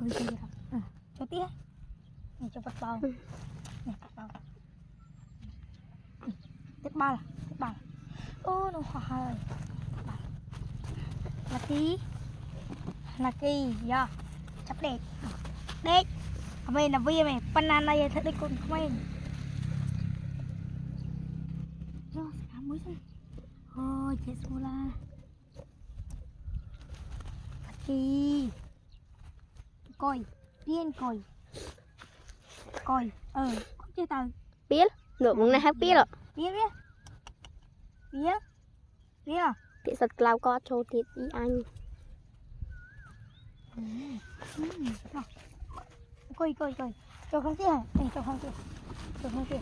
ơi gì rồi cho tía này cho bật bao này bật bao tiếp ba ô nó hoa rồi Lucky giờ chấp đẹp đẹp về là vi mày banana này thật đấy con không em rồi cả mũi xem ôi chết xô la Lucky coi điên coi không chơi tao biết nửa mùng này hết biết rồi biết à bị giật lao co trâu thịt đi anh coi cho không kia này cho không kia này cho không kia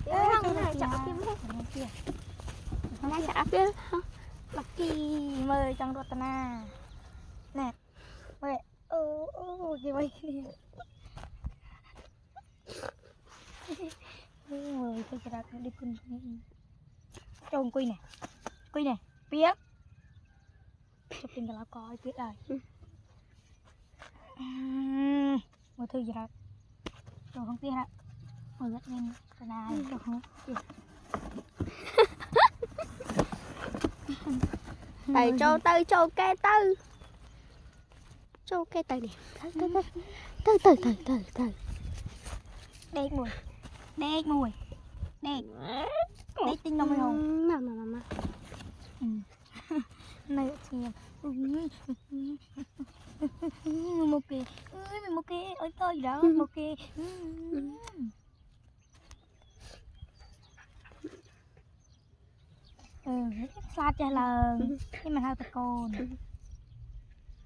cái này chọn kim hết này chọn biết Lucky mời trong đột na nè mời gì vậy mời tôi sẽ đặt đi cùng trông quy này biết chụp hình cái lá coi biết rồi một thứ gì đó trông không biết hả mời rất nhanh cái này trông không tại châu cây này từ đét mùi đét tinh đâu không mà này chị một cái ơi coi đó một cái xa cha là cái mà thao tật cồn